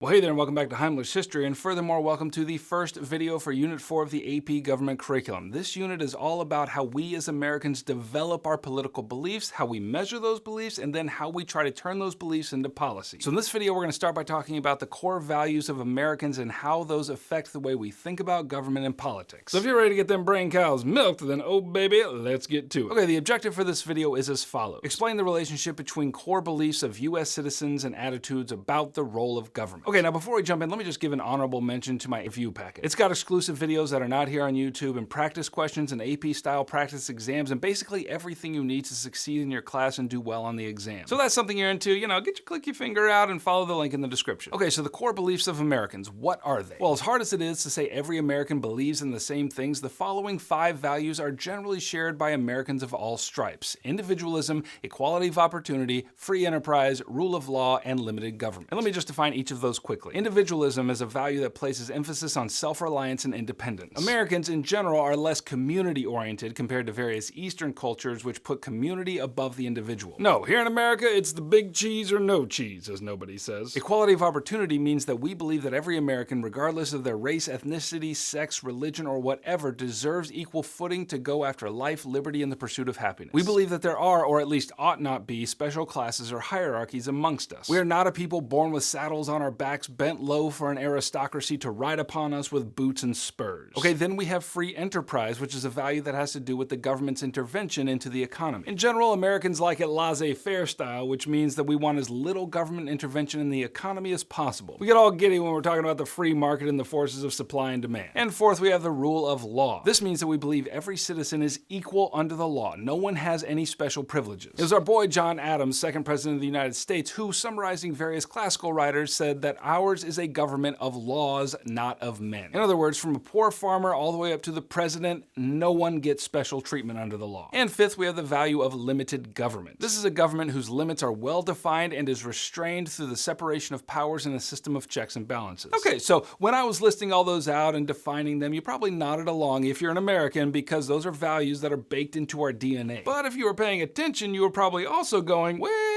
Well, hey there, and welcome back to Heimler's History, and furthermore, welcome to the first video for Unit 4 of the AP Government Curriculum. This unit is all about how we as Americans develop our political beliefs, how we measure those beliefs, and then how we try to turn those beliefs into policy. So in this video, we're going to start by talking about the core values of Americans and how those affect the way we think about government and politics. So if you're ready to get them brain cows milked, then oh baby, let's get to it. Okay, the objective for this video is as follows. Explain the relationship between core beliefs of US citizens and attitudes about the role of government. Okay, now before we jump in, let me just give an honorable mention to my review packet. It's got exclusive videos that are not here on YouTube and practice questions and AP-style practice exams and basically everything you need to succeed in your class and do well on the exam. So if that's something you're into, get your clicky finger out and follow the link in the description. Okay, so the core beliefs of Americans, what are they? Well, as hard as it is to say every American believes in the same things, the following 5 values are generally shared by Americans of all stripes: individualism, equality of opportunity, free enterprise, rule of law, and limited government. And let me just define each of those quickly. Individualism is a value that places emphasis on self-reliance and independence. Americans in general are less community-oriented compared to various Eastern cultures which put community above the individual. No, here in America, it's the big cheese or no cheese, as nobody says. Equality of opportunity means that we believe that every American, regardless of their race, ethnicity, sex, religion, or whatever, deserves equal footing to go after life, liberty, and the pursuit of happiness. We believe that there are, or at least ought not be, special classes or hierarchies amongst us. We are not a people born with saddles on our backs, bent low for an aristocracy to ride upon us with boots and spurs. Okay, then we have free enterprise, which is a value that has to do with the government's intervention into the economy. In general, Americans like it laissez-faire style, which means that we want as little government intervention in the economy as possible. We get all giddy when we're talking about the free market and the forces of supply and demand. And fourth, we have the rule of law. This means that we believe every citizen is equal under the law. No one has any special privileges. It was our boy John Adams, second president of the United States, who, summarizing various classical writers, said that ours is a government of laws, not of men. In other words, from a poor farmer all the way up to the president, no one gets special treatment under the law. And fifth, we have the value of limited government. This is a government whose limits are well defined and is restrained through the separation of powers and a system of checks and balances. Okay, so when I was listing all those out and defining them, you probably nodded along if you're an American, because those are values that are baked into our DNA. But if you were paying attention, you were probably also going, well.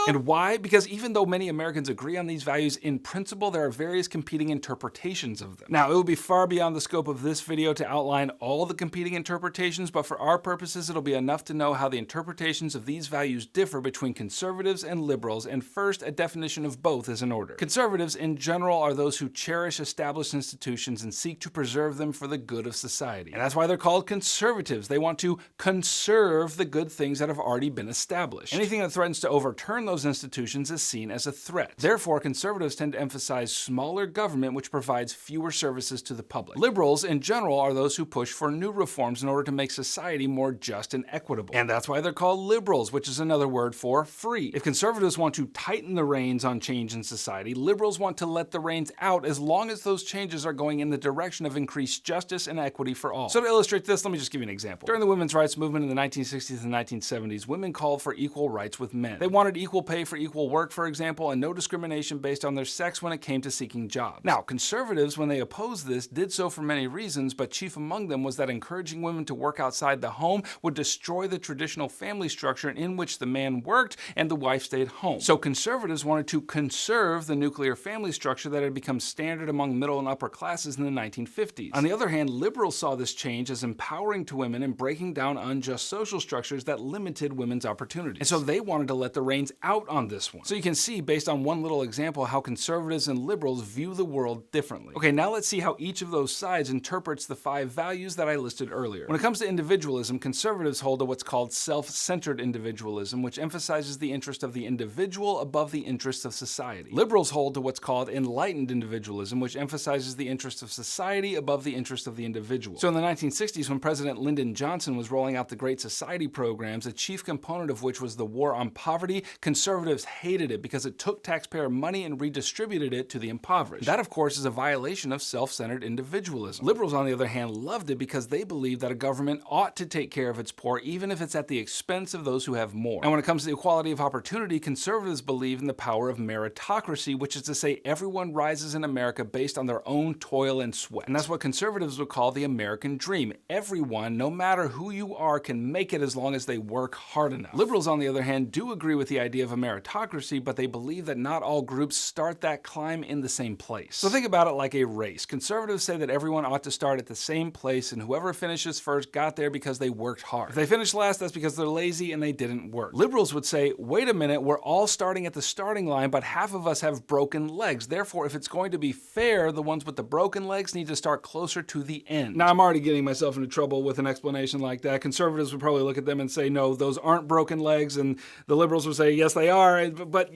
And why? Because even though many Americans agree on these values in principle, there are various competing interpretations of them. Now, it would be far beyond the scope of this video to outline all the competing interpretations, but for our purposes, it'll be enough to know how the interpretations of these values differ between conservatives and liberals, and first, a definition of both is in order. Conservatives, in general, are those who cherish established institutions and seek to preserve them for the good of society. And that's why they're called conservatives. They want to conserve the good things that have already been established. Anything that threatens to overturn those institutions is seen as a threat. Therefore, conservatives tend to emphasize smaller government which provides fewer services to the public. Liberals, in general, are those who push for new reforms in order to make society more just and equitable. And that's why they're called liberals, which is another word for free. If conservatives want to tighten the reins on change in society, liberals want to let the reins out as long as those changes are going in the direction of increased justice and equity for all. So to illustrate this, let me just give you an example. During the women's rights movement in the 1960s and 1970s, women called for equal rights with men. They wanted equal pay for equal work, for example, and no discrimination based on their sex when it came to seeking jobs. Now, conservatives, when they opposed this, did so for many reasons, but chief among them was that encouraging women to work outside the home would destroy the traditional family structure in which the man worked and the wife stayed home. So conservatives wanted to conserve the nuclear family structure that had become standard among middle and upper classes in the 1950s. On the other hand, liberals saw this change as empowering to women and breaking down unjust social structures that limited women's opportunities. And so they wanted to let the reins out on this one. So you can see, based on one little example, how conservatives and liberals view the world differently. Okay, now let's see how each of those sides interprets the 5 values that I listed earlier. When it comes to individualism, conservatives hold to what's called self-centered individualism, which emphasizes the interest of the individual above the interests of society. Liberals hold to what's called enlightened individualism, which emphasizes the interests of society above the interests of the individual. So in the 1960s, when President Lyndon Johnson was rolling out the Great Society programs, a chief component of which was the war on poverty, conservatives hated it because it took taxpayer money and redistributed it to the impoverished. That, of course, is a violation of self-centered individualism. Liberals, on the other hand, loved it because they believed that a government ought to take care of its poor, even if it's at the expense of those who have more. And when it comes to equality of opportunity, conservatives believe in the power of meritocracy, which is to say everyone rises in America based on their own toil and sweat. And that's what conservatives would call the American dream. Everyone, no matter who you are, can make it as long as they work hard enough. Liberals, on the other hand, do agree with the idea of a meritocracy, but they believe that not all groups start that climb in the same place. So think about it like a race. Conservatives say that everyone ought to start at the same place, and whoever finishes first got there because they worked hard. If they finish last, that's because they're lazy and they didn't work. Liberals would say, wait a minute, we're all starting at the starting line, but half of us have broken legs. Therefore, if it's going to be fair, the ones with the broken legs need to start closer to the end. Now, I'm already getting myself into trouble with an explanation like that. Conservatives would probably look at them and say, no, those aren't broken legs, and the liberals would say, yes, they are, but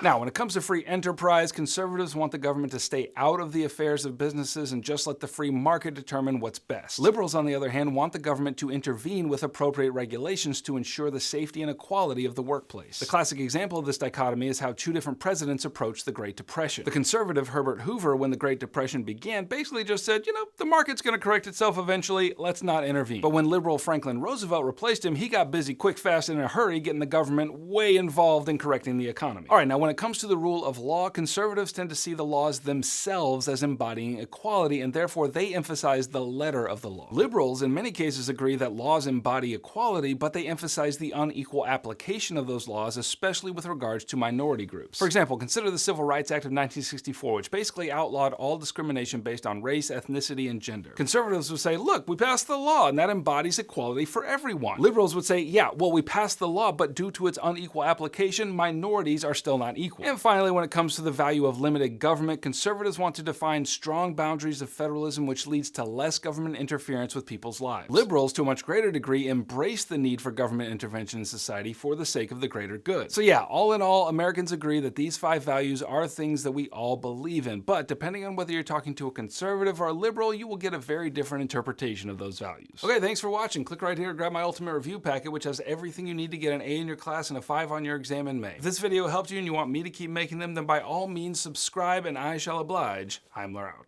now, when it comes to free enterprise, conservatives want the government to stay out of the affairs of businesses and just let the free market determine what's best. Liberals, on the other hand, want the government to intervene with appropriate regulations to ensure the safety and equality of the workplace. The classic example of this dichotomy is how two different presidents approached the Great Depression. The conservative Herbert Hoover, when the Great Depression began, basically just said, the market's going to correct itself eventually, let's not intervene. But when liberal Franklin Roosevelt replaced him, he got busy quick, fast, and in a hurry, getting the government way involved in correcting the economy. All right, now when it comes to the rule of law, conservatives tend to see the laws themselves as embodying equality, and therefore they emphasize the letter of the law. Liberals, in many cases, agree that laws embody equality, but they emphasize the unequal application of those laws, especially with regards to minority groups. For example, consider the Civil Rights Act of 1964, which basically outlawed all discrimination based on race, ethnicity, and gender. Conservatives would say, look, we passed the law, and that embodies equality for everyone. Liberals would say, yeah, well, we passed the law, but due to its unequal application, minorities are still not equal. And finally, when it comes to the value of limited government, conservatives want to define strong boundaries of federalism, which leads to less government interference with people's lives. Liberals, to a much greater degree, embrace the need for government intervention in society for the sake of the greater good. So yeah, all in all, Americans agree that these 5 values are things that we all believe in, but depending on whether you're talking to a conservative or a liberal, you will get a very different interpretation of those values. Okay, thanks for watching. Click right here to grab my ultimate review packet, which has everything you need to get an A in your class and a 5 on your exam in May. If this video helped you and you want me to keep making them, then by all means subscribe and I shall oblige. HEIMLER out.